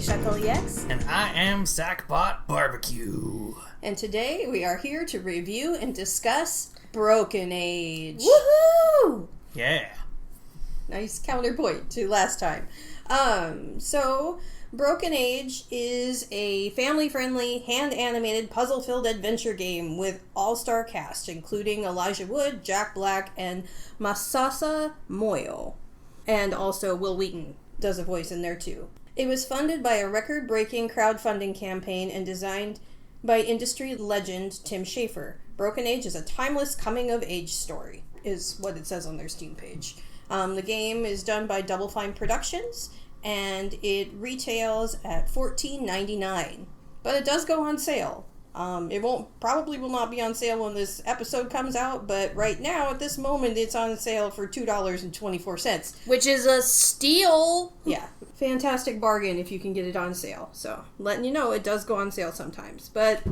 Honeyshuckleex. And I am Sackbot Barbecue. And today we are here to review and discuss Broken Age. Woohoo! Yeah. Nice counterpoint to last time. So Broken Age is a family-friendly, hand-animated, puzzle-filled adventure game with all-star cast, including Elijah Wood, Jack Black, and Masasa Moyo. And also Will Wheaton does a voice in there too. It was funded by a record-breaking crowdfunding campaign and designed by industry legend Tim Schafer. Broken Age is a timeless coming-of-age story, is what it says on their Steam page. The game is done by Double Fine Productions, and it retails at $14.99. But it does go on sale. It probably will not be on sale when this episode comes out, but right now, at this moment, it's on sale for $2.24. Which is a steal! Yeah, fantastic bargain if you can get it on sale. So, letting you know, it does go on sale sometimes. But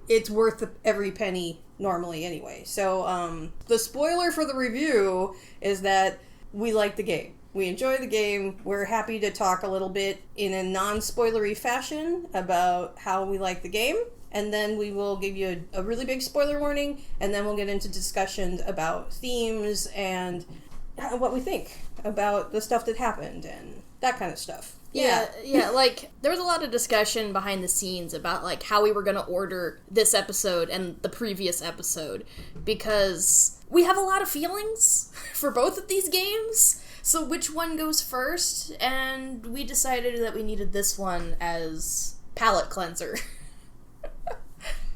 it's worth every penny normally anyway. So, the spoiler for the review is that we like the game. We enjoy the game. We're happy to talk a little bit in a non-spoilery fashion about how we like the game. And then we will give you a really big spoiler warning, and then we'll get into discussions about themes and what we think about the stuff that happened and that kind of stuff. Yeah, like, there was a lot of discussion behind the scenes about, like, how we were gonna order this episode and the previous episode, because we have a lot of feelings for both of these games, so which one goes first? And we decided that we needed this one as palate cleanser.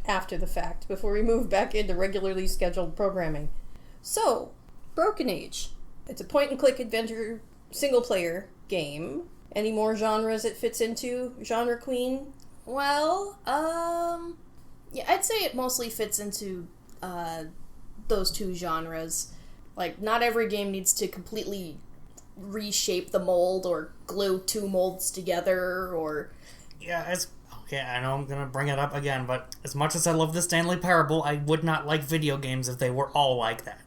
After the fact, before we move back into regularly scheduled programming. So, Broken Age. It's a point-and-click adventure single-player game. Any more genres it fits into, Genre Queen? Well, yeah, I'd say it mostly fits into, those two genres. Like, not every game needs to completely reshape the mold or glue two molds together, or... Yeah, okay, I know I'm gonna bring it up again, but as much as I love the Stanley Parable, I would not like video games if they were all like that.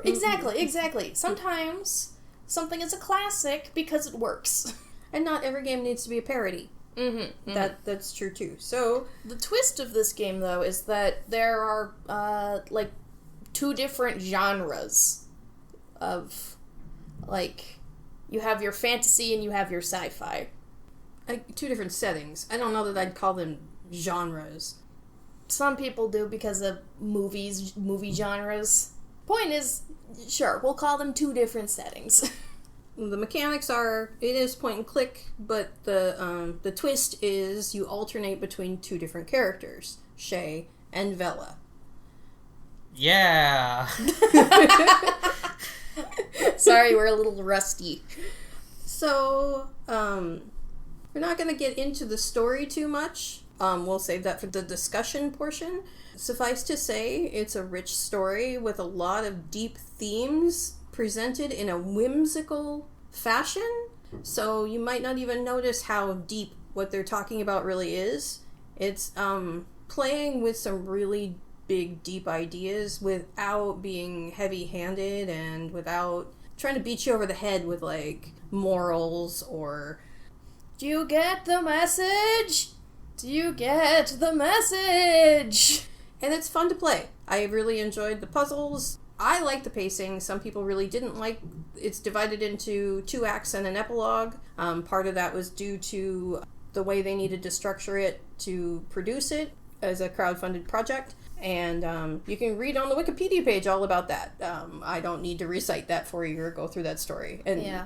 Exactly. Sometimes something is a classic because it works. And not every game needs to be a parody. Mm-hmm. That's true too. So, the twist of this game, though, is that there are, like, two different genres of, like, you have your fantasy and you have your sci-fi. Two different settings. I don't know that I'd call them genres. Some people do because of movie genres. Point is, sure, we'll call them two different settings. The mechanics are, it is point and click, but the twist is you alternate between two different characters, Shay and Vela. Yeah. Sorry, we're a little rusty. So, we're not going to get into the story too much. We'll save that for the discussion portion. Suffice to say, it's a rich story with a lot of deep themes presented in a whimsical fashion. So you might not even notice how deep what they're talking about really is. It's playing with some really big, deep ideas without being heavy-handed and without trying to beat you over the head with, like, morals or... Do you get the message? Do you get the message? And it's fun to play. I really enjoyed the puzzles. I like the pacing. Some people really didn't like. It's divided into 2 acts and an epilogue. Part of that was due to the way they needed to structure it to produce it as a crowdfunded project. And you can read on the Wikipedia page all about that. I don't need to recite that for you or go through that story. And yeah.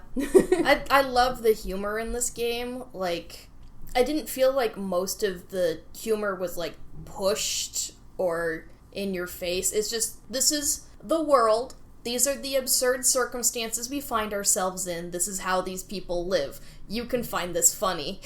I love the humor in this game. Like, I didn't feel like most of the humor was, like, pushed or in your face. It's just, this is the world. These are the absurd circumstances we find ourselves in. This is how these people live. You can find this funny.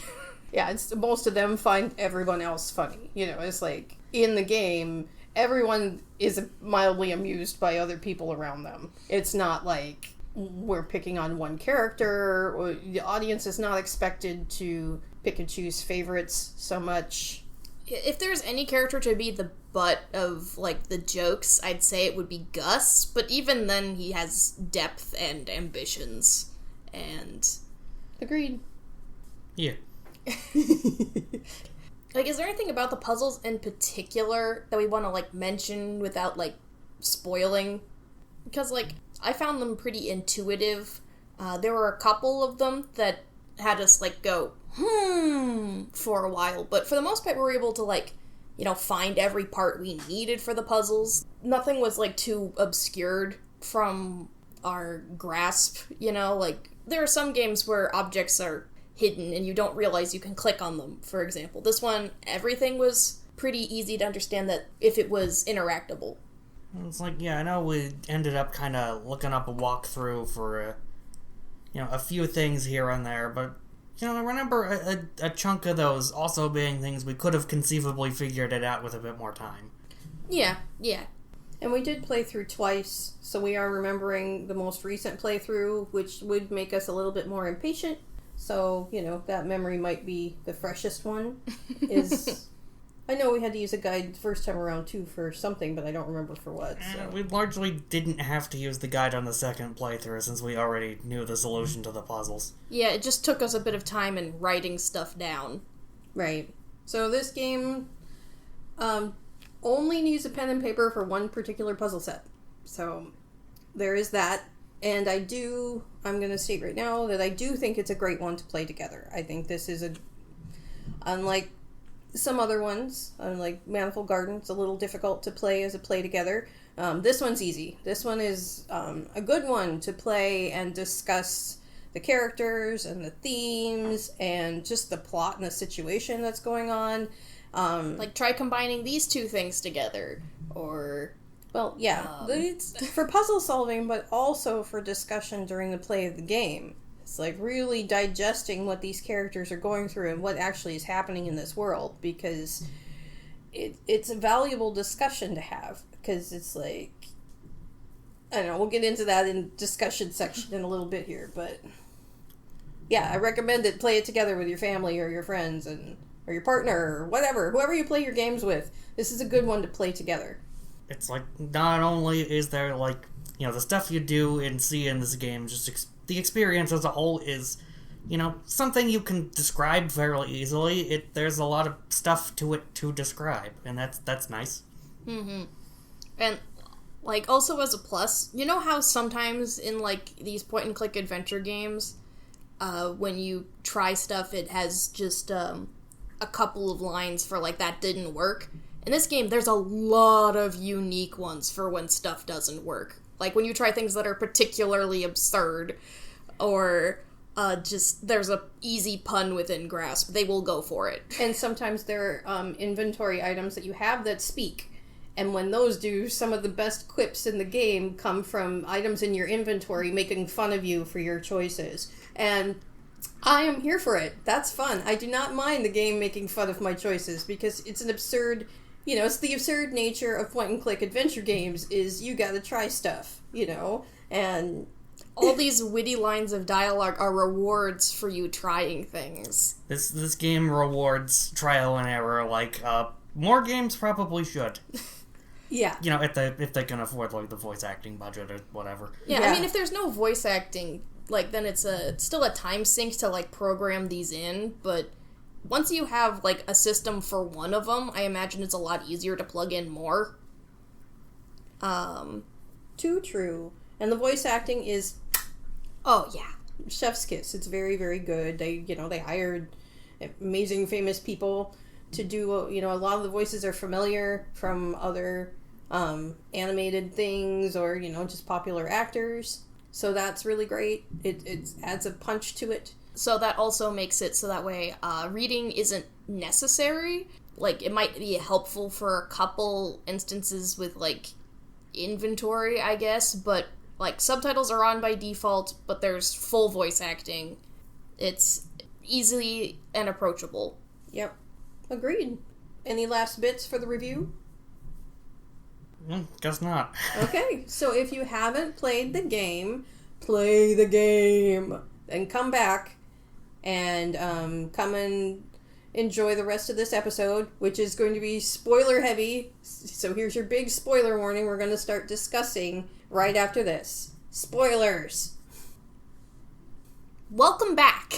Yeah, most of them find everyone else funny. You know, it's like, in the game, everyone is mildly amused by other people around them. It's not like we're picking on one character, or the audience is not expected to pick and choose favorites so much. If there's any character to be the butt of, like, the jokes, I'd say it would be Gus, but even then he has depth and ambitions, and... Agreed. Yeah. Like, is there anything about the puzzles in particular that we want to, like, mention without, like, spoiling? Because, like, I found them pretty intuitive. There were a couple of them that had us, like, go, for a while. But for the most part, we were able to, like, you know, find every part we needed for the puzzles. Nothing was, like, too obscured from our grasp, you know? Like, there are some games where objects are hidden and you don't realize you can click on them, for example. This one, everything was pretty easy to understand that if it was interactable. It's like, yeah, I know we ended up kind of looking up a walkthrough for, a few things here and there, but, I remember a chunk of those also being things we could have conceivably figured it out with a bit more time. Yeah. And we did play through twice, so we are remembering the most recent playthrough, which would make us a little bit more impatient. So, that memory might be the freshest one. I know we had to use a guide the first time around, too, for something, but I don't remember for what. So. We largely didn't have to use the guide on the second playthrough, since we already knew the solution to the puzzles. Yeah, it just took us a bit of time in writing stuff down. Right. So this game only needs a pen and paper for one particular puzzle set. So there is that. And I'm going to state right now that I do think it's a great one to play together. I think this is unlike some other ones, like Manifold Garden, it's a little difficult to play as a play together. This one's easy. This one is a good one to play and discuss the characters and the themes and just the plot and the situation that's going on. Like, try combining these two things together, or... Well, yeah, it's for puzzle solving, but also for discussion during the play of the game. It's like really digesting what these characters are going through and what actually is happening in this world, because it's a valuable discussion to have, because it's like, I don't know, we'll get into that in discussion section in a little bit here, but yeah, I recommend it. Play it together with your family or your friends or your partner or whoever you play your games with. This is a good one to play together. It's like, not only is there, like, the stuff you do and see in this game, just the experience as a whole is, something you can describe fairly easily. There's a lot of stuff to it to describe, and that's nice. Mm-hmm. And, like, also as a plus, you know how sometimes in, like, these point-and-click adventure games, when you try stuff, it has just, a couple of lines for, like, that didn't work? In this game, there's a lot of unique ones for when stuff doesn't work. Like, when you try things that are particularly absurd, or just there's a easy pun within grasp, they will go for it. And sometimes there are inventory items that you have that speak. And when those do, some of the best quips in the game come from items in your inventory making fun of you for your choices. And I am here for it. That's fun. I do not mind the game making fun of my choices, because it's an absurd... it's the absurd nature of point-and-click adventure games is you gotta try stuff, and... All these witty lines of dialogue are rewards for you trying things. This game rewards trial and error like more games probably should. Yeah. If they can afford, like, the voice acting budget or whatever. Yeah, I mean, if there's no voice acting, like, then it's still a time sink to, like, program these in, but... Once you have, like, a system for one of them, I imagine it's a lot easier to plug in more. Too true. And the voice acting is... Oh, yeah. Chef's kiss. It's very, very good. They hired amazing, famous people to do, a lot of the voices are familiar from other animated things or, just popular actors. So that's really great. It adds a punch to it. So that also makes it so that way reading isn't necessary. Like, it might be helpful for a couple instances with, like, inventory, I guess, but, like, subtitles are on by default, but there's full voice acting. It's easy and approachable. Yep. Agreed. Any last bits for the review? Guess not. Okay, so if you haven't played the game, play the game. Then come back and come and enjoy the rest of this episode, which is going to be spoiler heavy. So here's your big spoiler warning. We're going to start discussing right after this. Spoilers! Welcome back!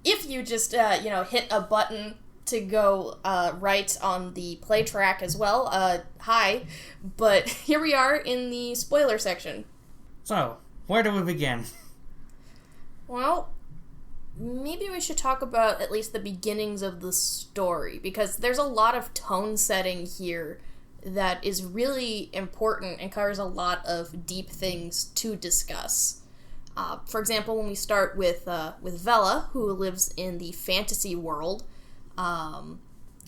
if you just, hit a button to go right on the play track as well, hi. But here we are in the spoiler section. So, where do we begin? Well, maybe we should talk about at least the beginnings of the story, because there's a lot of tone setting here that is really important and covers a lot of deep things to discuss. For example, when we start with Vela, who lives in the fantasy world,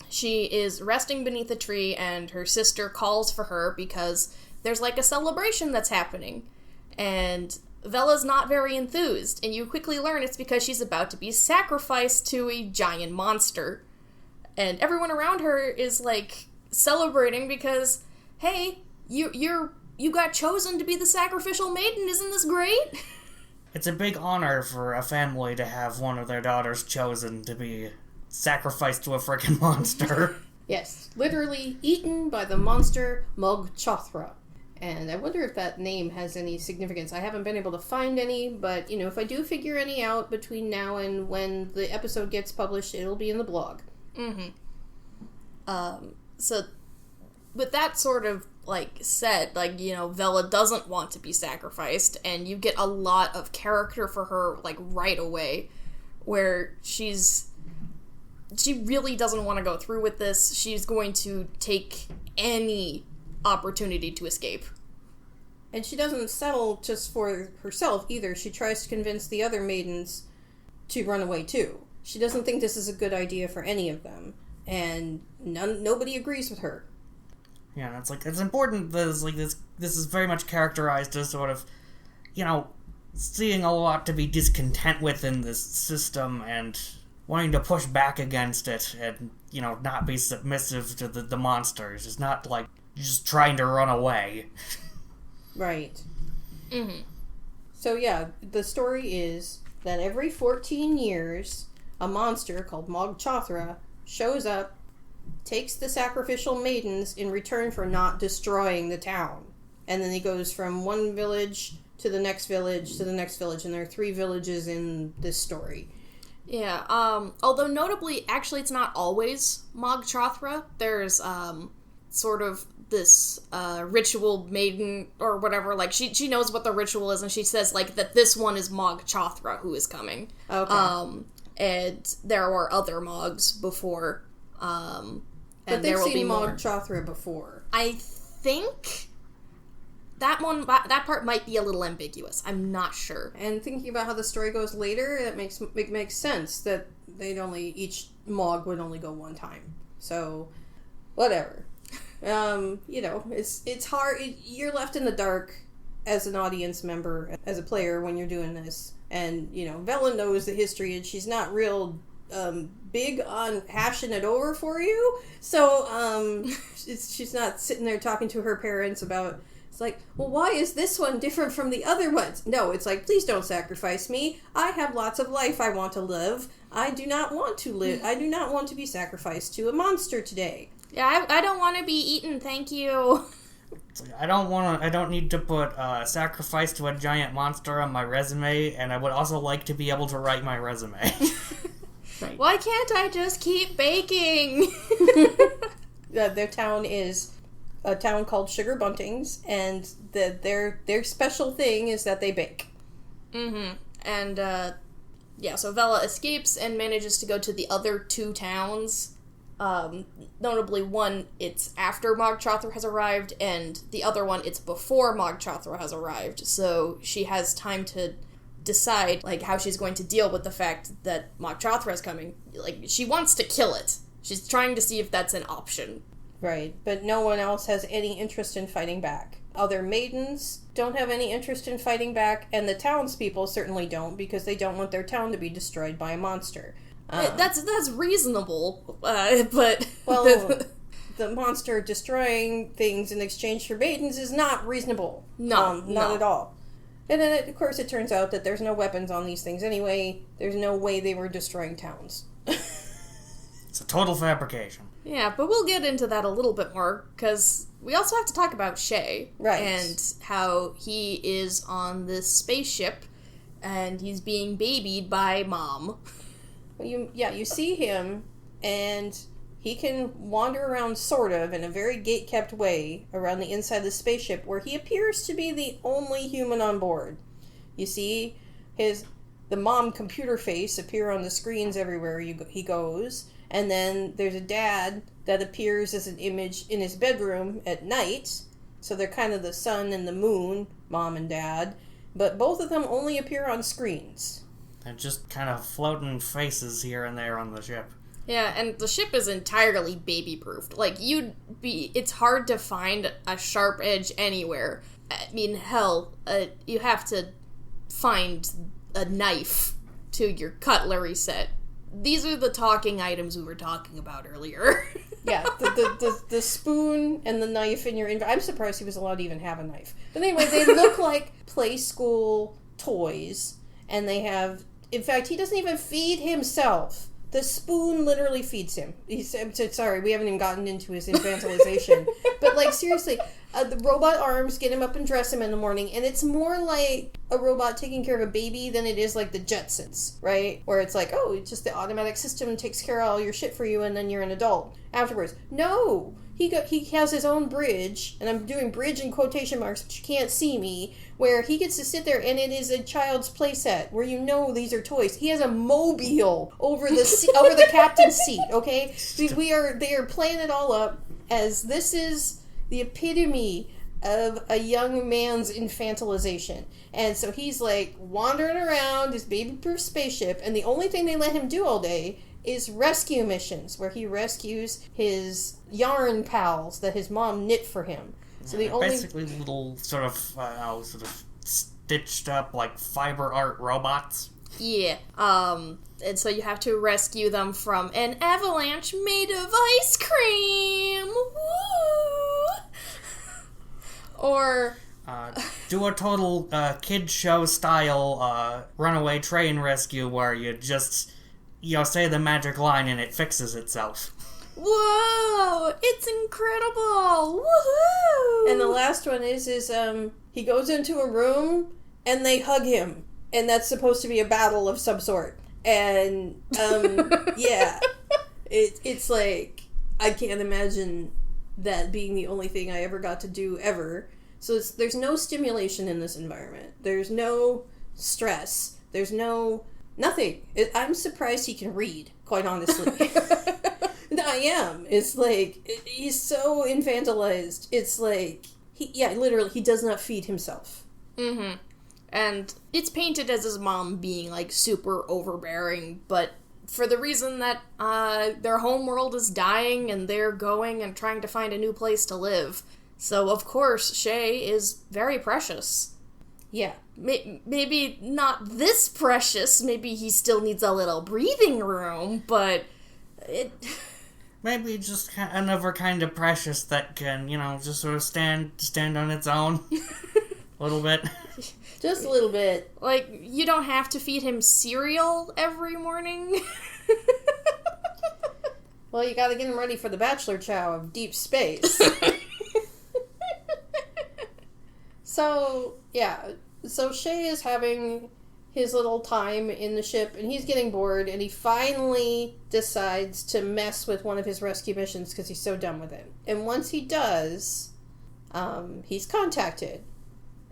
she is resting beneath a tree, and her sister calls for her because there's like a celebration that's happening. And Vela's not very enthused, and you quickly learn it's because she's about to be sacrificed to a giant monster. And everyone around her is like celebrating because, hey, you got chosen to be the sacrificial maiden, isn't this great? It's a big honor for a family to have one of their daughters chosen to be sacrificed to a frickin' monster. Yes, literally eaten by the monster Mogchothra. And I wonder if that name has any significance. I haven't been able to find any, but, if I do figure any out between now and when the episode gets published, it'll be in the blog. Mm-hmm. So, with that sort of, said, Vela doesn't want to be sacrificed, and you get a lot of character for her, right away, where she really doesn't want to go through with this. She's going to take any opportunity to escape. And she doesn't settle just for herself either. She tries to convince the other maidens to run away too. She doesn't think this is a good idea for any of them, and nobody agrees with her. Yeah, it's important that this is very much characterized as sort of, seeing a lot to be discontent with in this system and wanting to push back against it and, not be submissive to the monsters. It's not like just trying to run away. Right. Mm-hmm. So yeah, the story is that every 14 years, a monster called Mogchothra shows up, takes the sacrificial maidens in return for not destroying the town. And then he goes from one village to the next village to the next village, and there are 3 villages in this story. Yeah, although notably, actually it's not always Mogchothra. There's, sort of this ritual maiden or whatever, she knows what the ritual is, and she says that this one is Mogchothra who is coming. Okay. And there were other Mogs before, but and they've there will seen be more. Mogchothra before. I think that part might be a little ambiguous. I'm not sure. And thinking about how the story goes later, it makes sense that each Mog would only go one time. So, whatever. It's hard. You're left in the dark as an audience member, as a player, when you're doing this. And, Vela knows the history, and she's not real big on hashing it over for you. So, she's not sitting there talking to her parents about, it's like, well, why is this one different from the other ones? No, it's like, please don't sacrifice me. I have lots of life I want to live. I do not want to live. I do not want to be sacrificed to a monster today. Yeah, I don't want to be eaten, thank you. I don't need to put sacrifice to a giant monster on my resume, and I would also like to be able to write my resume. Right. Why can't I just keep baking? Their town is a town called Sugar Buntings, and their special thing is that they bake. Mm-hmm. And, so Vela escapes and manages to go to the other 2 towns. Notably one, it's after Mogchothra has arrived, and the other one, it's before Mogchothra has arrived, so she has time to decide, how she's going to deal with the fact that Mogchothra is coming. She wants to kill it. She's trying to see if that's an option. Right, but no one else has any interest in fighting back. Other maidens don't have any interest in fighting back, and the townspeople certainly don't, because they don't want their town to be destroyed by a monster. That's reasonable, but... Well, the monster destroying things in exchange for maidens is not reasonable. No, not at all. And then, of course, it turns out that there's no weapons on these things anyway. There's no way they were destroying towns. It's a total fabrication. Yeah, but we'll get into that a little bit more, because we also have to talk about Shay. Right. And how he is on this spaceship, and he's being babied by Mom. You see him, and he can wander around sort of in a very gate-kept way around the inside of the spaceship, where he appears to be the only human on board. You see the mom computer face appear on the screens everywhere he goes, and then there's a dad that appears as an image in his bedroom at night. So they're kind of the sun and the moon, mom and dad, but both of them only appear on screens. They're just kind of floating faces here and there on the ship. Yeah, and the ship is entirely baby-proofed. Like, it's hard to find a sharp edge anywhere. I mean, hell, you have to find a knife to your cutlery set. These are the talking items we were talking about earlier. Yeah, the spoon and the knife in your inventory. I'm surprised he was allowed to even have a knife. But anyway, they look like play school toys, and they have... In fact, he doesn't even feed himself. The spoon literally feeds him. I'm sorry, we haven't even gotten into his infantilization. But, like, seriously, the robot arms get him up and dress him in the morning, and it's more like a robot taking care of a baby than it is like the Jetsons, right? Where it's like, oh, it's just the automatic system takes care of all your shit for you, and then you're an adult afterwards. No! He has his own bridge, and I'm doing bridge in quotation marks, but you can't see me, where he gets to sit there, and it is a child's playset, where you know these are toys. He has a mobile over the captain's seat, okay? They are playing it all up as this is the epitome of a young man's infantilization. And so he's like wandering around his baby-proof spaceship, and the only thing they let him do all day is rescue missions, where he rescues his yarn pals that his mom knit for him. So basically little sort of stitched up like fiber art robots. Yeah. And so you have to rescue them from an avalanche made of ice cream. Woo! Or do a total kid show style runaway train rescue where you just say the magic line and it fixes itself. Whoa! It's incredible! Woohoo! And the last one is he goes into a room and they hug him, and that's supposed to be a battle of some sort. And yeah, it's like I can't imagine that being the only thing I ever got to do ever. So there's no stimulation in this environment. There's no stress. There's nothing. I'm surprised he can read, quite honestly. I am. It's like, he's so infantilized. It's like, literally, he does not feed himself. Mm-hmm. And it's painted as his mom being, like, super overbearing, but for the reason that their homeworld is dying and they're going and trying to find a new place to live. So, of course, Shay is very precious. Yeah. Maybe not this precious. Maybe he still needs a little breathing room, but it... Maybe just another kind of precious that can, just sort of stand on its own a little bit. Just a little bit. Like, you don't have to feed him cereal every morning. Well, you gotta get him ready for the bachelor chow of deep space. So, yeah. So Shay is having his little time in the ship, and he's getting bored, and he finally decides to mess with one of his rescue missions because he's so done with it. And once he does, he's contacted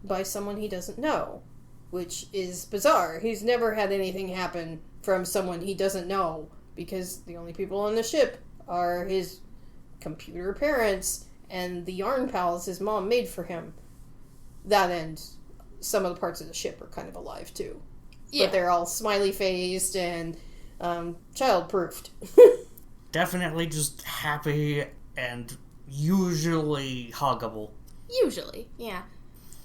by someone he doesn't know, which is bizarre. He's never had anything happen from someone he doesn't know, because the only people on the ship are his computer parents and the yarn pals his mom made for him. That end, some of the parts of the ship are kind of alive too. Yeah. But they're all smiley-faced and child-proofed. Definitely just happy and usually huggable. Usually, yeah.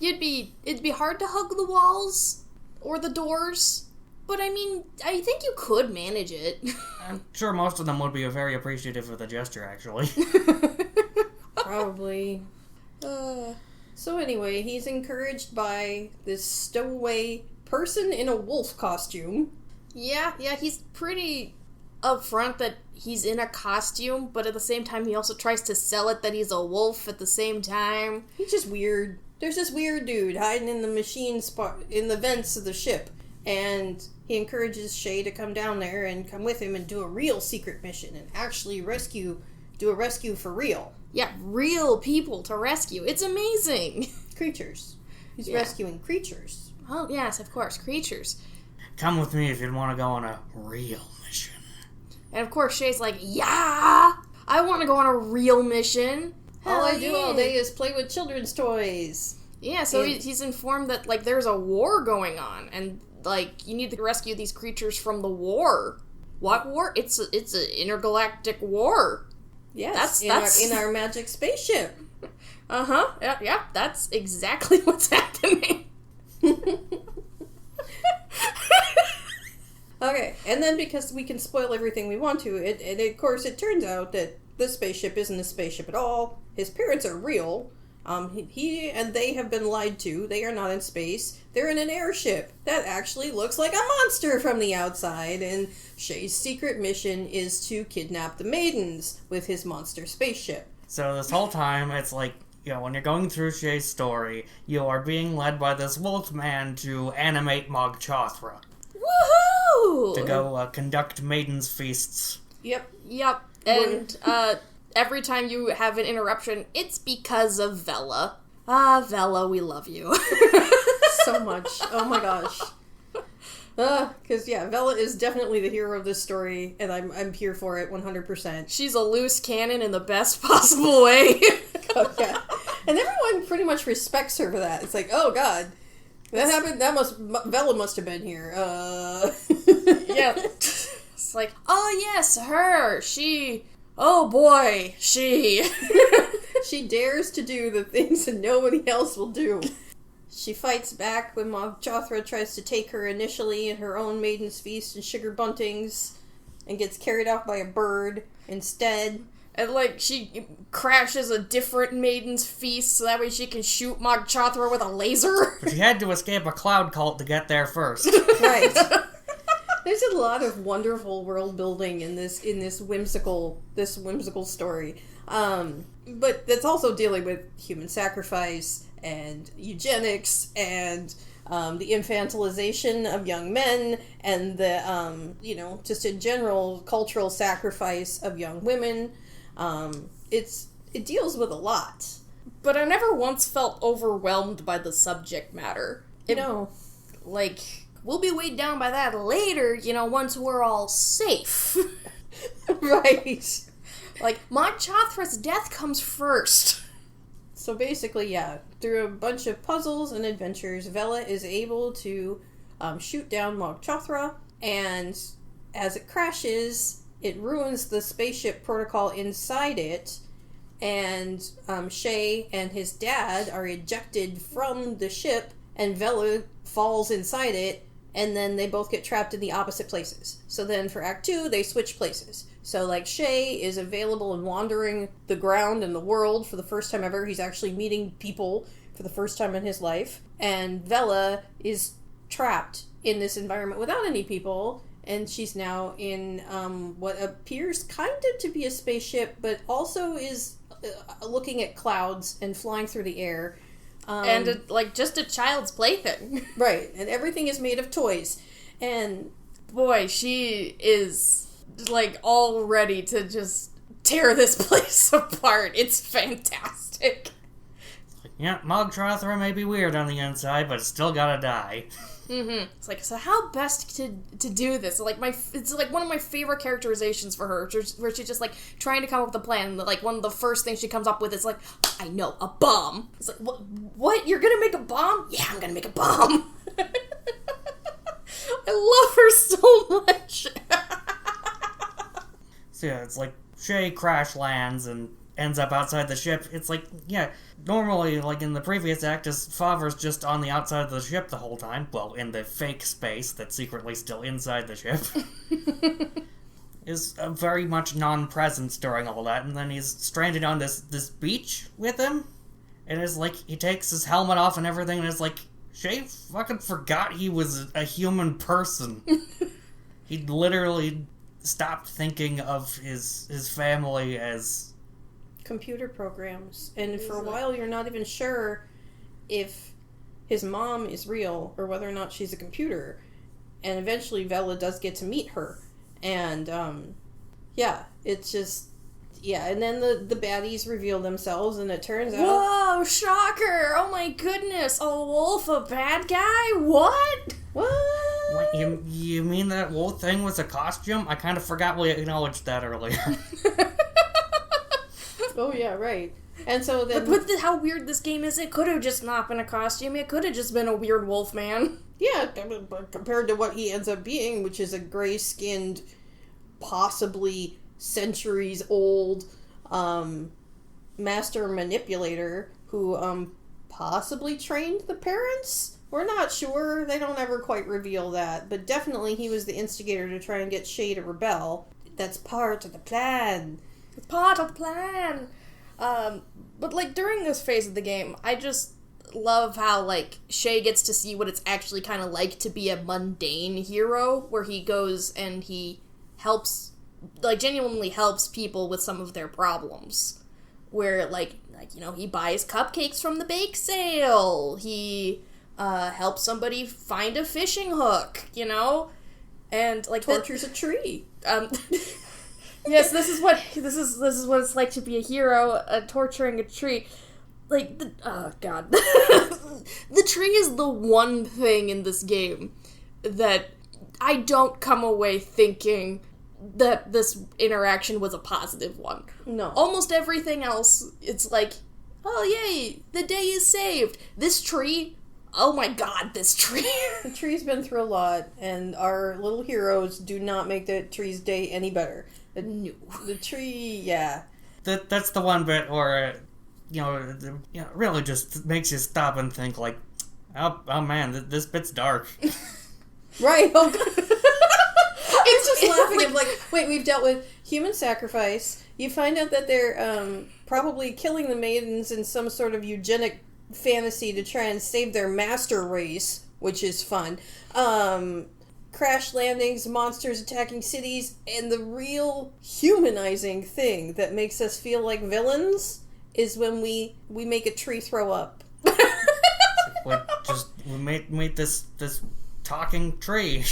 It'd be hard to hug the walls or the doors, but I mean, I think you could manage it. I'm sure most of them would be very appreciative of the gesture, actually. Probably. So anyway, he's encouraged by this stowaway person in a wolf costume. Yeah, he's pretty upfront that he's in a costume, but at the same time he also tries to sell it that he's a wolf at the same time. He's just weird. There's this weird dude hiding in the machine spot in the vents of the ship, and he encourages Shay to come down there and come with him and do a real secret mission and actually do a rescue for real. Yeah, real people to rescue. It's amazing. Creatures. He's rescuing creatures. Oh, yes, of course, creatures. Come with me if you want to go on a real mission. And of course, Shay's like, yeah, I want to go on a real mission. All I do all day is play with children's toys. Yeah, so he's informed that, like, there's a war going on, and, like, you need to rescue these creatures from the war. What war? It's an intergalactic war. Yes, that's in our magic spaceship. Uh-huh. Yeah, that's exactly what's happening. Okay, and then because we can spoil everything we want to, of course it turns out that the spaceship isn't a spaceship at all. His parents are real. He and they have been lied to. They are not in space. They're in an airship that actually looks like a monster from the outside, and Shay's secret mission is to kidnap the maidens with his monster spaceship. So this whole time, it's like, when you're going through Shay's story, you are being led by this wolf man to animate Mog Chothra. Woohoo! To go conduct maidens' feasts. Yep. And, every time you have an interruption, it's because of Vela. Ah, Vela, we love you. So much. Oh my gosh. Because, Vela is definitely the hero of this story, and I'm here for it 100%. She's a loose cannon in the best possible way. Oh, yeah. And everyone pretty much respects her for that. It's like, oh god. That happened, Vela must have been here. Yeah. It's like, oh yes, her, she... Oh boy, she. She dares to do the things that nobody else will do. She fights back when Mog Chothra tries to take her initially in her own Maiden's Feast and Sugar Buntings, and gets carried off by a bird instead. And, like, she crashes a different Maiden's Feast so that way she can shoot Mog Chothra with a laser. But she had to escape a cloud cult to get there first. Right. There's a lot of wonderful world building in this whimsical story, but that's also dealing with human sacrifice and eugenics and the infantilization of young men and the just in general cultural sacrifice of young women. It deals with a lot, but I never once felt overwhelmed by the subject matter. Like. We'll be weighed down by that later, once we're all safe. Right. Like, Mog Chothra's death comes first. So basically, through a bunch of puzzles and adventures, Vela is able to shoot down Mog Chothra, and as it crashes, it ruins the spaceship protocol inside it, and Shay and his dad are ejected from the ship, and Vela falls inside it, and then they both get trapped in the opposite places. So then for Act 2, they switch places. So, like, Shay is available and wandering the ground and the world for the first time ever. He's actually meeting people for the first time in his life. And Vela is trapped in this environment without any people, and she's now in what appears kind of to be a spaceship, but also is looking at clouds and flying through the air. And, just a child's plaything. Right, and everything is made of toys. And, boy, she is, all ready to just tear this place apart. It's fantastic. Yeah, Mog Chothra may be weird on the inside, but it's still gotta die. Mm-hmm. It's like, so how best to do this? It's one of my favorite characterizations for her, where she's just trying to come up with a plan. And, one of the first things she comes up with is I know, a bomb. It's like, what? You're gonna make a bomb? Yeah, I'm gonna make a bomb. I love her so much. So yeah, it's like Shay crash lands and ends up outside the ship. It's normally, in the previous act, Favr's just on the outside of the ship the whole time. Well, in the fake space that's secretly still inside the ship. Is very much non-presence during all that, and then he's stranded on this beach with him, and it's he takes his helmet off and everything, and it's Shay fucking forgot he was a human person. He literally stopped thinking of his family as computer programs, and for a while you're not even sure if his mom is real or whether or not she's a computer. And eventually Vela does get to meet her. And, yeah, it's just... Yeah, and then the baddies reveal themselves, and it turns out... Whoa, shocker! Oh my goodness, a wolf, a bad guy? What? What, you mean that wolf thing was a costume? I kind of forgot we acknowledged that earlier. Oh, yeah, right. And so then... But how weird this game is, it could have just not been a costume. It could have just been a weird wolf man. Yeah, compared to what he ends up being, which is a gray-skinned, possibly centuries-old master manipulator who possibly trained the parents? We're not sure. They don't ever quite reveal that. But definitely he was the instigator to try and get Shay to rebel. That's part of the plan. It's part of the plan. But, like, during this phase of the game, I just love how, like, Shay gets to see what it's actually kind of like to be a mundane hero, where he goes and he helps, like, genuinely helps people with some of their problems. Where, like, you know, he buys cupcakes from the bake sale. He, helps somebody find a fishing hook, you know? And, like... Tortures a tree. Yes, this is what it's like to be a hero, torturing a tree. Like, oh god. The tree is the one thing in this game that I don't come away thinking that this interaction was a positive one. No. Almost everything else, it's like, oh yay, the day is saved. This tree, oh my god, this tree. The tree's been through a lot, and our little heroes do not make the tree's day any better. No. The tree, yeah. That's the one bit where, really just makes you stop and think, like, oh man, this bit's dark. Right, oh god. It's just laughing at, like, wait, we've dealt with human sacrifice. You find out that they're probably killing the maidens in some sort of eugenic fantasy to try and save their master race, which is fun. Crash landings, monsters attacking cities, and the real humanizing thing that makes us feel like villains is when we make a tree throw up. We made this talking tree.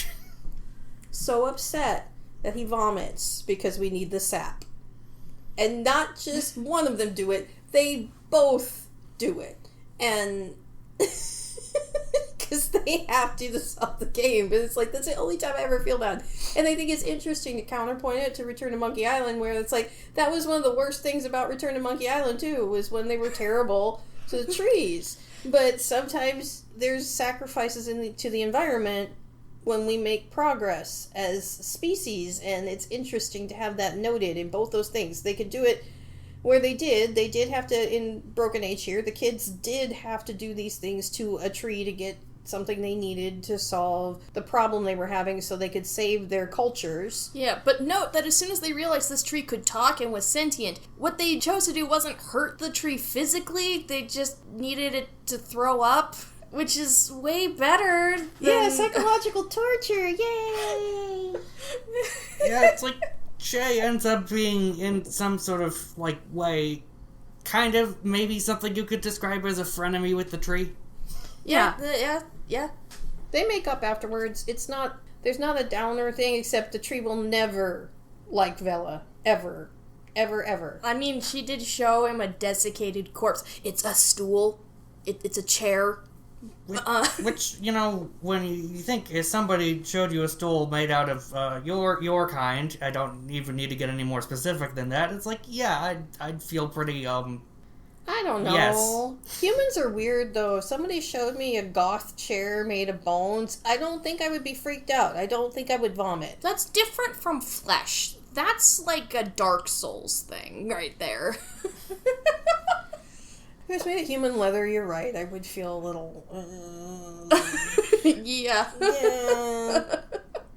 So upset that he vomits because we need the sap. And not just one of them do it, they both do it. And... because they have to solve the game. But it's like, that's the only time I ever feel bad. And I think it's interesting to counterpoint it to Return to Monkey Island, where it's like, that was one of the worst things about Return to Monkey Island, too, was when they were terrible to the trees. But sometimes there's sacrifices to the environment when we make progress as species, and it's interesting to have that noted in both those things. They could do it where they did have to, in Broken Age here, the kids did have to do these things to a tree to get something they needed to solve the problem they were having so they could save their cultures. Yeah, but note that as soon as they realized this tree could talk and was sentient, what they chose to do wasn't hurt the tree physically, they just needed it to throw up, which is way better than... Yeah, psychological torture, yay! Yeah, it's like Shay ends up being in some sort of, like, way, kind of maybe something you could describe as a frenemy with the tree. Yeah. They make up afterwards. There's not a downer thing, except the tree will never like Vela. Ever. Ever, ever. I mean, she did show him a desiccated corpse. It's a stool. It's a chair. Which, when you think if somebody showed you a stool made out of your kind, I don't even need to get any more specific than that. It's like, yeah, I'd feel pretty, I don't know. Yes. Humans are weird, though. If somebody showed me a goth chair made of bones, I don't think I would be freaked out. I don't think I would vomit. That's different from flesh. That's like a Dark Souls thing right there. If it's made of human leather, you're right. I would feel a little... Yeah. Yeah.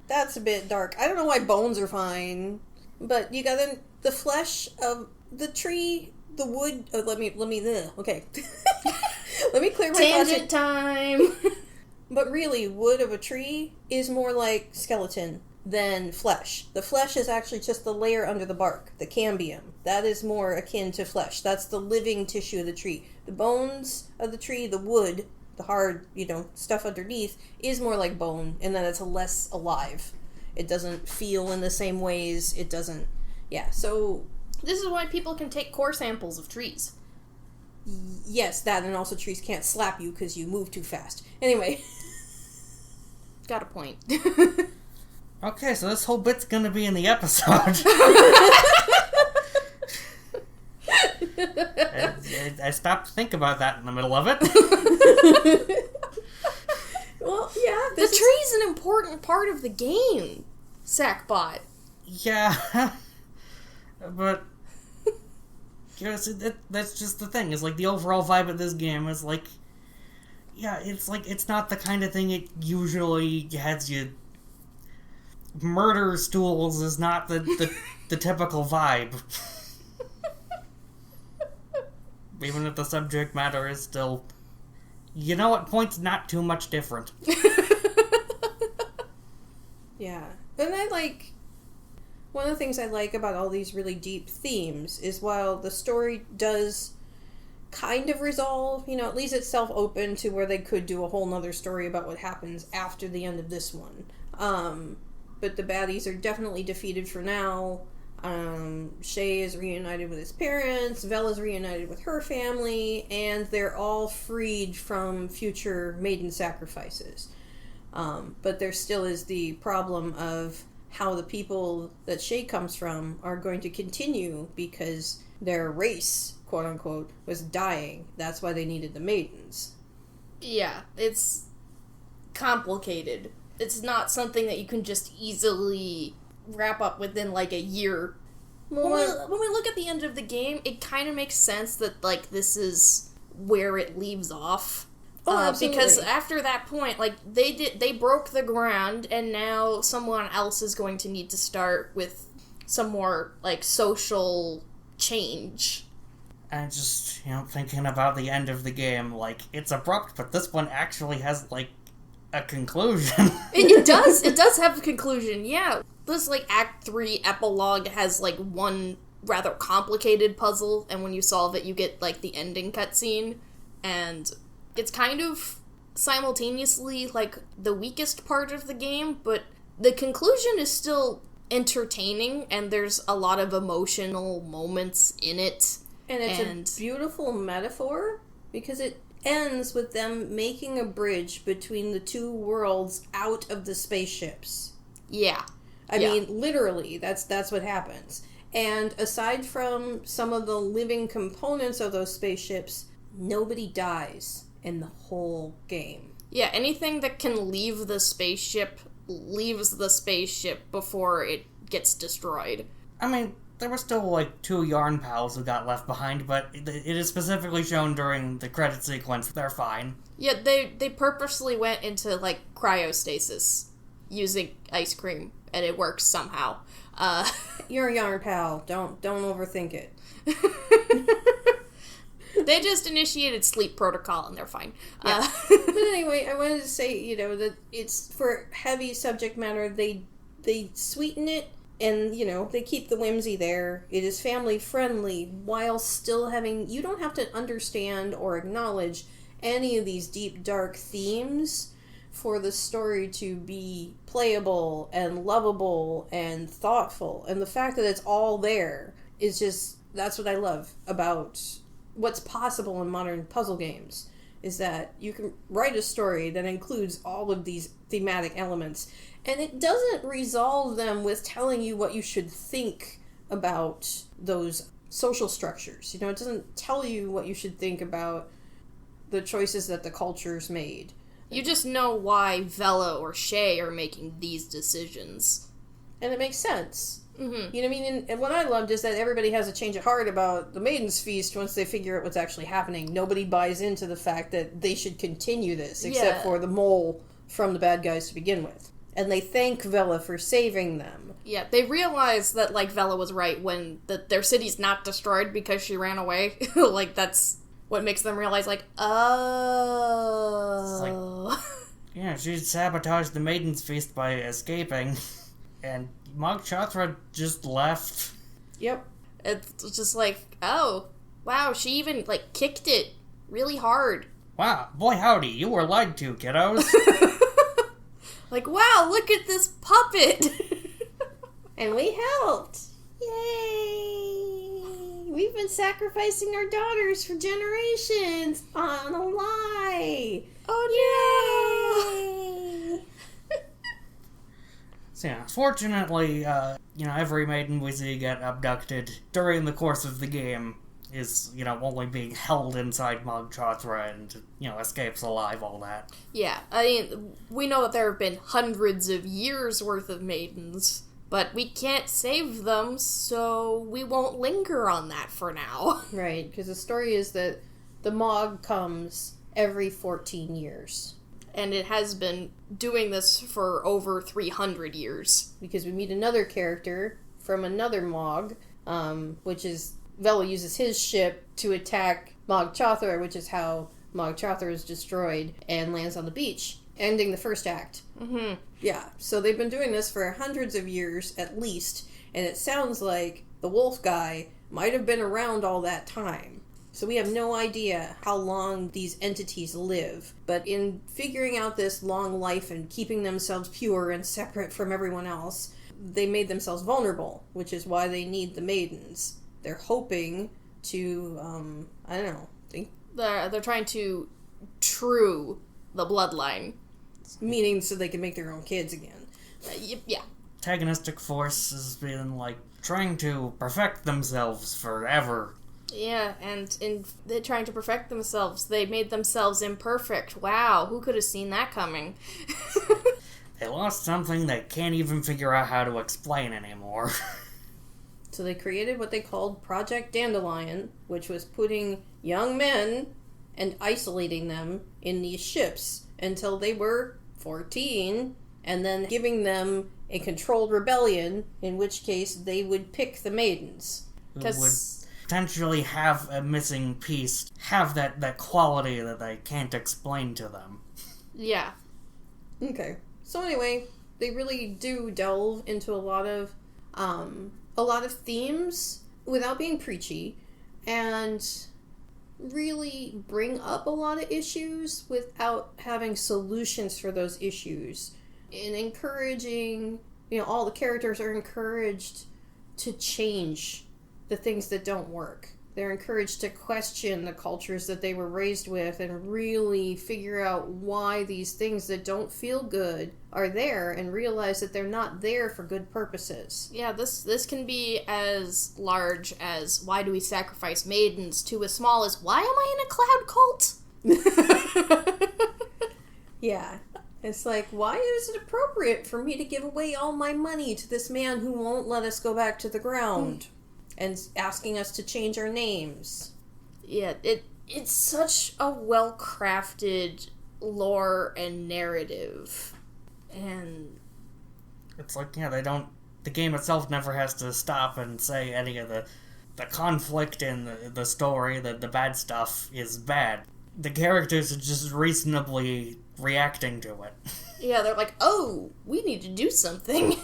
That's a bit dark. I don't know why bones are fine. But you got the flesh of the tree... The wood... okay. Let me clear my Tangent time! But really, wood of a tree is more like skeleton than flesh. The flesh is actually just the layer under the bark, the cambium. That is more akin to flesh. That's the living tissue of the tree. The bones of the tree, the wood, the hard, stuff underneath is more like bone, and that it's less alive. It doesn't feel in the same ways. It doesn't... Yeah, so... This is why people can take core samples of trees. Yes, that, and also trees can't slap you because you move too fast. Anyway. Got a point. Okay, so this whole bit's gonna be in the episode. I stopped to think about that in the middle of it. Well, yeah. The tree's an important part of the game, Sackbot. Yeah. But... that's just the thing. It's like the overall vibe of this game is like... Yeah, it's like, it's not the kind of thing it usually has you... Murder stools is not the typical vibe. Even if the subject matter is still... You know what? Point's not too much different. Yeah. And I like... One of the things I like about all these really deep themes is while the story does kind of resolve, it leaves itself open to where they could do a whole nother story about what happens after the end of this one. But the baddies are definitely defeated for now. Shay is reunited with his parents, Vela's reunited with her family, and they're all freed from future maiden sacrifices. But there still is the problem of how the people that Shay comes from are going to continue because their race, quote unquote, was dying. That's why they needed the maidens. Yeah, it's complicated. It's not something that you can just easily wrap up within like a year. When we look at the end of the game, it kind of makes sense that like this is where it leaves off. Oh, absolutely. Because after that point, like they broke the ground, and now someone else is going to need to start with some more like social change. And just thinking about the end of the game, like it's abrupt, but this one actually has like a conclusion. It does. It does have a conclusion. Yeah, this like Act 3 epilogue has like one rather complicated puzzle, and when you solve it, you get like the ending cutscene, and it's kind of simultaneously like the weakest part of the game, but the conclusion is still entertaining, and there's a lot of emotional moments in it. And it's a beautiful metaphor because it ends with them making a bridge between the two worlds out of the spaceships. Yeah. I mean, literally, that's what happens. And aside from some of the living components of those spaceships, nobody dies in the whole game. Yeah, anything that can leave the spaceship leaves the spaceship before it gets destroyed. I mean, there were still like 2 yarn pals who got left behind, but it is specifically shown during the credit sequence. They're fine. Yeah, they purposely went into like cryostasis using ice cream, and it works somehow. You're a yarn pal. Don't overthink it. They just initiated sleep protocol, and they're fine. Yeah. But anyway, I wanted to say, that it's for heavy subject matter. They sweeten it, and they keep the whimsy there. It is family friendly while still having. You don't have to understand or acknowledge any of these deep dark themes for the story to be playable and lovable and thoughtful. And the fact that it's all there is just, that's what I love about what's possible in modern puzzle games, is that you can write a story that includes all of these thematic elements, and it doesn't resolve them with telling you what you should think about those social structures. It doesn't tell you what you should think about the choices that the culture's made. You just know why Vela or Shay are making these decisions. And it makes sense. Mm-hmm. You know what I mean? And what I loved is that everybody has a change of heart about the Maiden's Feast once they figure out what's actually happening. Nobody buys into the fact that they should continue this, except for the mole from the bad guys to begin with. And they thank Vela for saving them. Yeah, they realize that, like, Vela was right when their city's not destroyed because she ran away. Like, that's what makes them realize, like, oh. Like, yeah, she sabotaged the Maiden's Feast by escaping. And Mog Chatra just left. Yep. It's just like, oh, wow, she even, like, kicked it really hard. Wow, boy howdy, you were lied to, kiddos. Like, wow, look at this puppet! And we helped! Yay! We've been sacrificing our daughters for generations on a lie! Oh Yay! So yeah, fortunately, every maiden we see get abducted during the course of the game is, only being held inside Mog Chothra and, escapes alive, all that. Yeah, I mean, we know that there have been hundreds of years worth of maidens, but we can't save them, so we won't linger on that for now. Right, because the story is that the Mog comes every 14 years. And it has been doing this for over 300 years. Because we meet another character from another Mog, which is... Vela uses his ship to attack Mog Chothra, which is how Mog Chothra is destroyed, and lands on the beach, ending the first act. Mm-hmm. Yeah, so they've been doing this for hundreds of years, at least, and it sounds like the wolf guy might have been around all that time. So we have no idea how long these entities live, but in figuring out this long life and keeping themselves pure and separate from everyone else, they made themselves vulnerable, which is why they need the maidens. They're hoping to, They're trying to true the bloodline. meaning so they can make their own kids again. Yeah. Antagonistic force has been, trying to perfect themselves forever. Yeah, and they're trying to perfect themselves. They made themselves imperfect. Wow, who could have seen that coming? They lost something they can't even figure out how to explain anymore. So they created what they called Project Dandelion, which was putting young men and isolating them in these ships until they were 14, and then giving them a controlled rebellion, in which case they would pick the maidens. Who would potentially have a missing piece, have that quality that they can't explain to them. Yeah. Okay. So anyway, they really do delve into a lot of themes without being preachy, and really bring up a lot of issues without having solutions for those issues. And encouraging, all the characters are encouraged to change the things that don't work. They're encouraged to question the cultures that they were raised with and really figure out why these things that don't feel good are there, and realize that they're not there for good purposes. Yeah, this can be as large as why do we sacrifice maidens to as small as why am I in a cloud cult? Yeah. It's like, why is it appropriate for me to give away all my money to this man who won't let us go back to the ground? And asking us to change our names. Yeah, it's such a well-crafted lore and narrative. And it's like, the game itself never has to stop and say any of the conflict in the story, the bad stuff is bad. The characters are just reasonably reacting to it. Yeah, they're like, oh, we need to do something.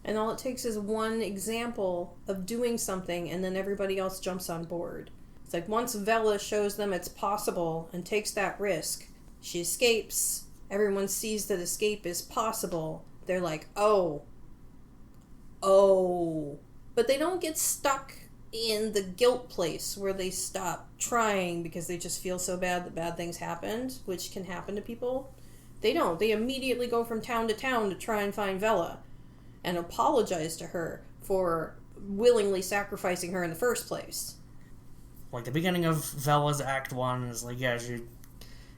And all it takes is one example of doing something, and then everybody else jumps on board. It's like once Vela shows them it's possible and takes that risk, she escapes, everyone sees that escape is possible, they're like, oh. But they don't get stuck in the guilt place where they stop trying because they just feel so bad that bad things happened, which can happen to people. They don't. They immediately go from town to town to try and find Vela and apologize to her for willingly sacrificing her in the first place. Like, the beginning of Vela's Act 1 is like, she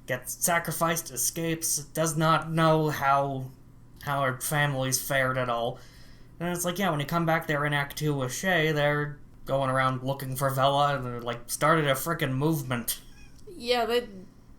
gets sacrificed, escapes, does not know how her family's fared at all. And it's like, when you come back there in Act 2 with Shay, they're going around looking for Vela, and they're started a frickin' movement. Yeah,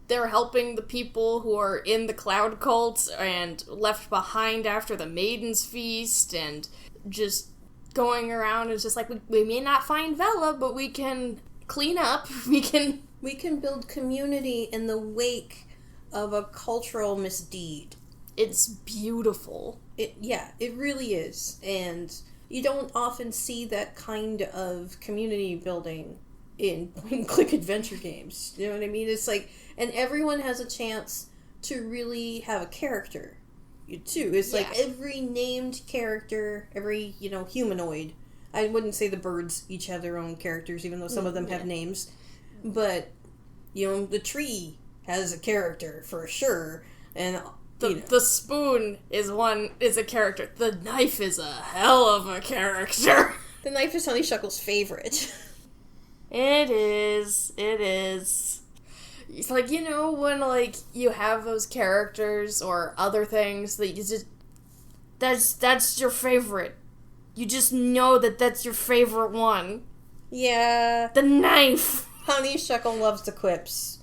they're helping the people who are in the cloud cults and left behind after the Maiden's Feast, and just going around and just like, we may not find Vela, but we can clean up. We can build community in the wake of a cultural misdeed. It's beautiful. It really is. And you don't often see that kind of community building in point-and-click adventure games. You know what I mean? It's like, and everyone has a chance to really have a character, too. It's like every named character, every, humanoid. I wouldn't say the birds each have their own characters, even though some of them have names. But, the tree has a character, for sure. And the spoon is a character. The knife is a hell of a character. The knife is Honeyshuckle's favorite. It is. It's like, when, like, you have those characters or other things that you just... That's your favorite. You just know that that's your favorite one. Yeah. The knife! Honeyshuckle loves the quips.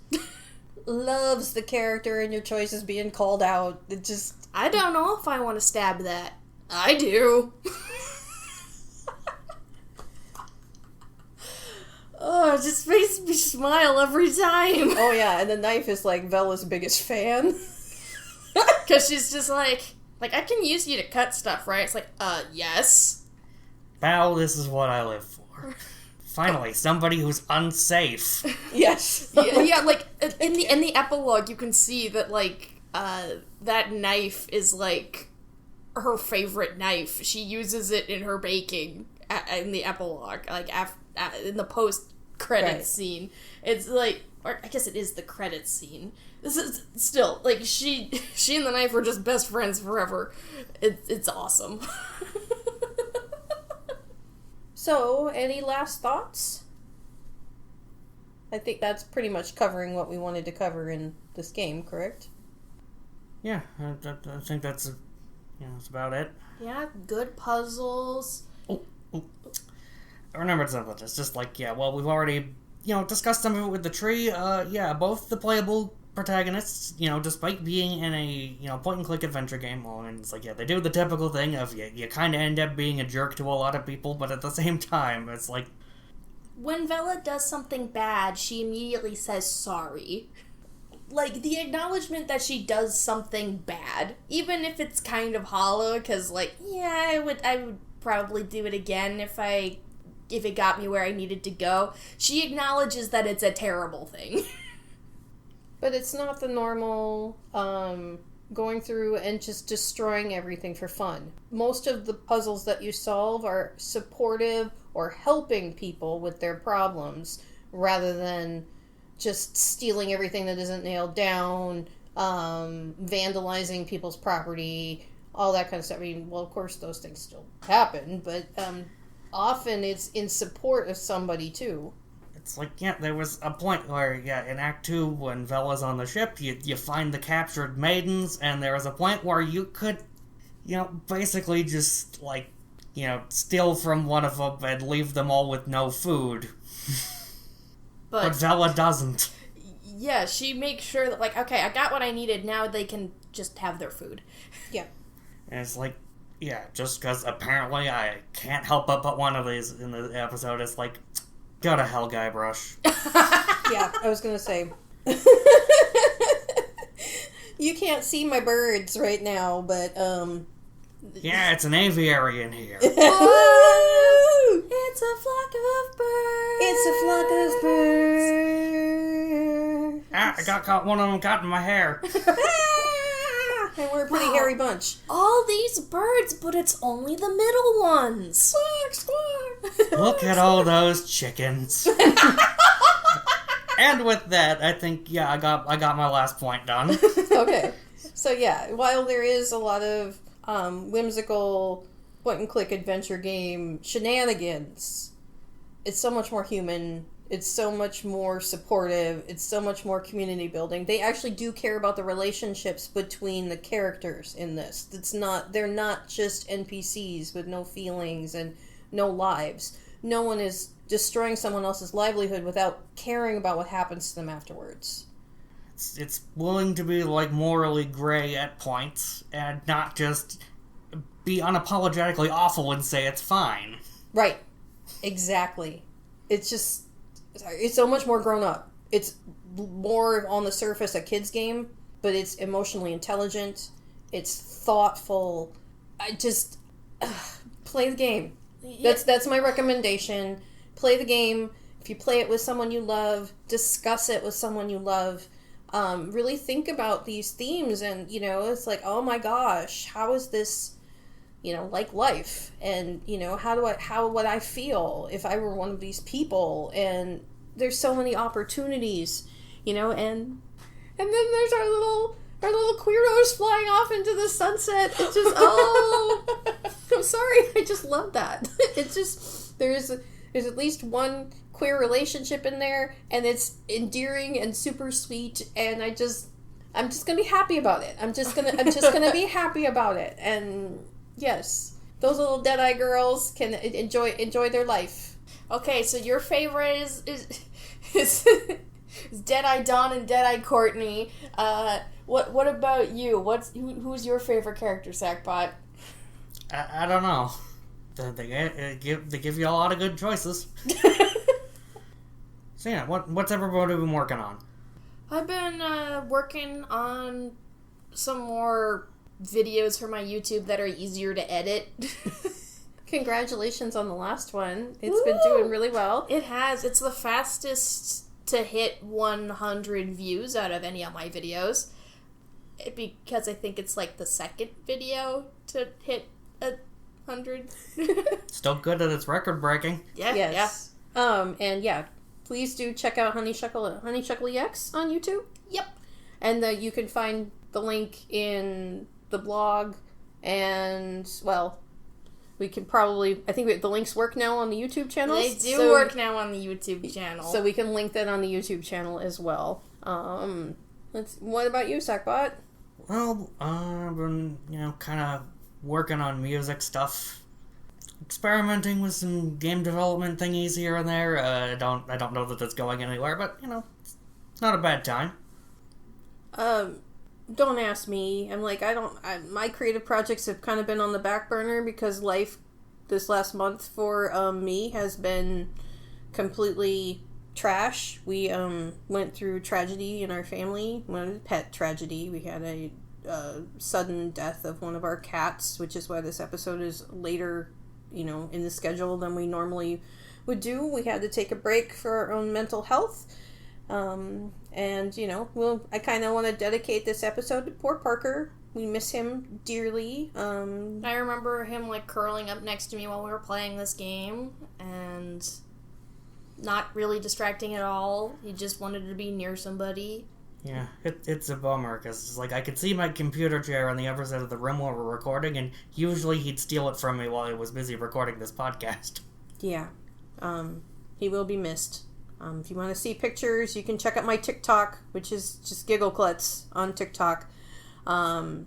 Loves the character and your choices being called out. It just... I don't know if I want to stab that. I do. Oh, it just makes me smile every time. Oh yeah, and the knife is like Vela's biggest fan. Because she's just like, I can use you to cut stuff, right? It's like, yes. Val, this is what I live for. Finally, somebody who's unsafe. Yes. yeah, like, in the epilogue, you can see that, like, that knife is, like, her favorite knife. She uses it in her baking in the epilogue, like, in the post-credits scene. It's, like, or I guess it is the credits scene. This is, still, like, she and the knife are just best friends forever. It's awesome. So, any last thoughts? I think that's pretty much covering what we wanted to cover in this game, correct? Yeah, I think that's about it. Yeah, good puzzles. Oh. I remembered something. It's just like, we've already, discussed some of it with the tree. Both the playable protagonists, despite being in a, point-and-click adventure game, and it's like, they do the typical thing of, you kind of end up being a jerk to a lot of people, but at the same time, it's like... When Vela does something bad, she immediately says sorry. Like, the acknowledgement that she does something bad, even if it's kind of hollow, because, like, I would probably do it again if it got me where I needed to go. She acknowledges that it's a terrible thing. But it's not the normal going through and just destroying everything for fun. Most of the puzzles that you solve are supportive or helping people with their problems rather than just stealing everything that isn't nailed down, vandalizing people's property, all that kind of stuff. I mean, well, of course those things still happen, but often it's in support of somebody too. It's like, there was a point where, in Act 2, when Vela's on the ship, you find the captured maidens, and there was a point where you could, basically just, like, steal from one of them and leave them all with no food. But Vela doesn't. Yeah, she makes sure that, like, okay, I got what I needed, now they can just have their food. Yeah. And it's like, just because apparently I can't help but put one of these in the episode, it's like... Go to hell, Guybrush. Yeah, I was gonna say. You can't see my birds right now, but, Yeah, it's an aviary in here. Oh, it's a flock of birds. It's a flock of birds. I got caught, one of them caught in my hair. And we're a pretty hairy bunch. All these birds, but it's only the middle ones. Squawk, squawk. Look at all those chickens. And with that, I think, I got my last point done. Okay. So while there is a lot of whimsical point-and-click adventure game shenanigans, it's so much more human. It's so much more supportive. It's so much more community building. They actually do care about the relationships between the characters in this. They're not just NPCs with no feelings and no lives. No one is destroying someone else's livelihood without caring about what happens to them afterwards. It's willing to be, like, morally gray at points, and not just be unapologetically awful and say it's fine. Right. Exactly. It's so much more grown up. It's more on the surface a kid's game, but it's emotionally intelligent. It's thoughtful. Play the game. Yeah. That's my recommendation. Play the game. If if you play it with someone you love, discuss it with someone you love. Really think about these themes, and it's like, oh my gosh, how is this like life, and how would I feel if I were one of these people? And there's so many opportunities, and then there's our little queeros flying off into the sunset. It's just I'm sorry, I just love that. It's just there's at least one queer relationship in there, and it's endearing and super sweet, and I'm just gonna be happy about it. I'm just gonna be happy about it. And yes, those little Deadeye girls can enjoy their life. Okay, so your favorite is Deadeye Dawn and Deadeye Courtney. What about you? Who's your favorite character, Sackbot? I don't know. They give you a lot of good choices. So yeah, what's everybody been working on? I've been working on some more videos for my YouTube that are easier to edit. Congratulations on the last one. It's been doing really well. It has. It's the fastest to hit 100 views out of any of my videos. Because I think it's like the second video to hit 100. Still good that it's record breaking. Yeah. Yes. Yeah. And yeah, please do check out Honeyshuckleex on YouTube. Yep. And you can find the link in the blog, and we can probably, I think the links work now on the YouTube channel. They do work now on the YouTube channel. So we can link that on the YouTube channel as well. What about you, Sackbot? Well, I've been, kind of working on music stuff. Experimenting with some game development thingies here and there. I don't know that that's going anywhere, but, it's not a bad time. Don't ask me. I'm like, my creative projects have kind of been on the back burner because life this last month for me has been completely trash. We went through tragedy in our family, pet tragedy. We had a sudden death of one of our cats, which is why this episode is later, in the schedule than we normally would do. We had to take a break for our own mental health. And, I kind of want to dedicate this episode to poor Parker. We miss him dearly. I remember him, curling up next to me while we were playing this game, and not really distracting at all. He just wanted to be near somebody. Yeah, it's a bummer, because I could see my computer chair on the other side of the room while we're recording, and usually he'd steal it from me while I was busy recording this podcast. Yeah. He will be missed. If you want to see pictures, you can check out my TikTok, which is just Giggleclutz on TikTok. I've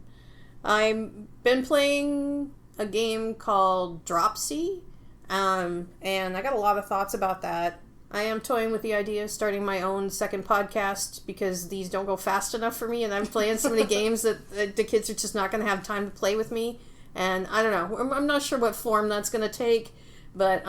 been playing a game called Dropsy, and I got a lot of thoughts about that. I am toying with the idea of starting my own second podcast because these don't go fast enough for me, and I'm playing so many games that the kids are just not going to have time to play with me. And I don't know. I'm not sure what form that's going to take, but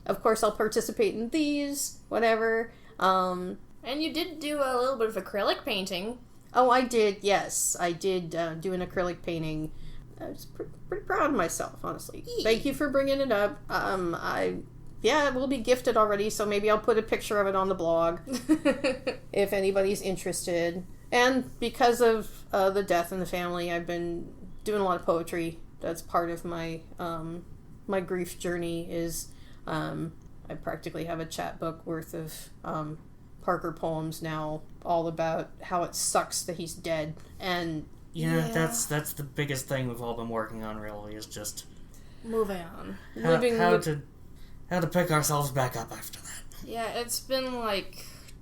of course I'll participate in these, whatever. And you did do a little bit of acrylic painting. Oh, I did, yes. I did do an acrylic painting. I was pretty proud of myself, honestly. Thank you for bringing it up. It will be gifted already, so maybe I'll put a picture of it on the blog if anybody's interested. And because of the death in the family, I've been doing a lot of poetry. That's part of my my grief journey. Is I practically have a chapbook worth of Parker poems now, all about how it sucks that he's dead. And yeah, that's the biggest thing we've all been working on. Really, is just moving on, how to pick ourselves back up after that. Yeah, it's been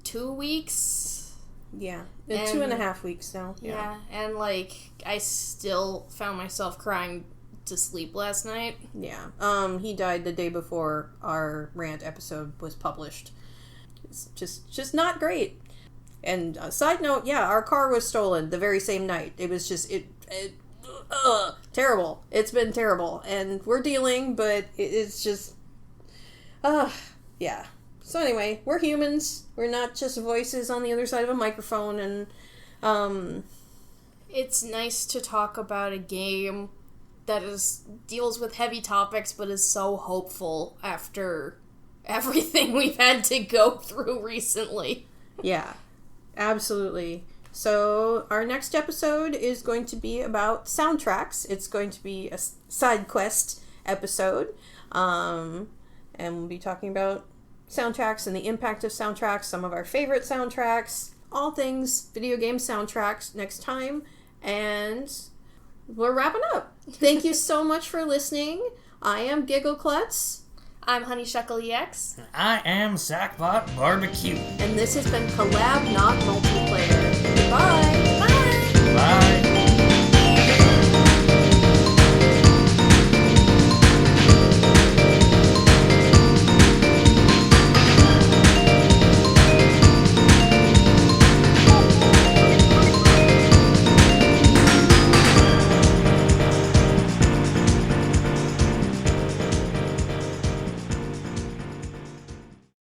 2 weeks. Yeah, 2.5 weeks now. Yeah, and I still found myself crying to sleep last night. Yeah. He died the day before our rant episode was published. It's just not great. And side note, yeah, our car was stolen the very same night. It was just terrible. It's been terrible, and we're dealing, but it's just yeah. So anyway, we're humans. We're not just voices on the other side of a microphone, and it's nice to talk about a game that deals with heavy topics but is so hopeful after everything we've had to go through recently. Yeah, absolutely. So our next episode is going to be about soundtracks. It's going to be a side quest episode. And we'll be talking about soundtracks and the impact of soundtracks, some of our favorite soundtracks, all things video game soundtracks next time. And we're wrapping up. Thank you so much for listening. I am Giggleklutz. I'm Honeyshuckleex. I am Sackbot Barbecue. And this has been Collab Not Multiplayer. Goodbye.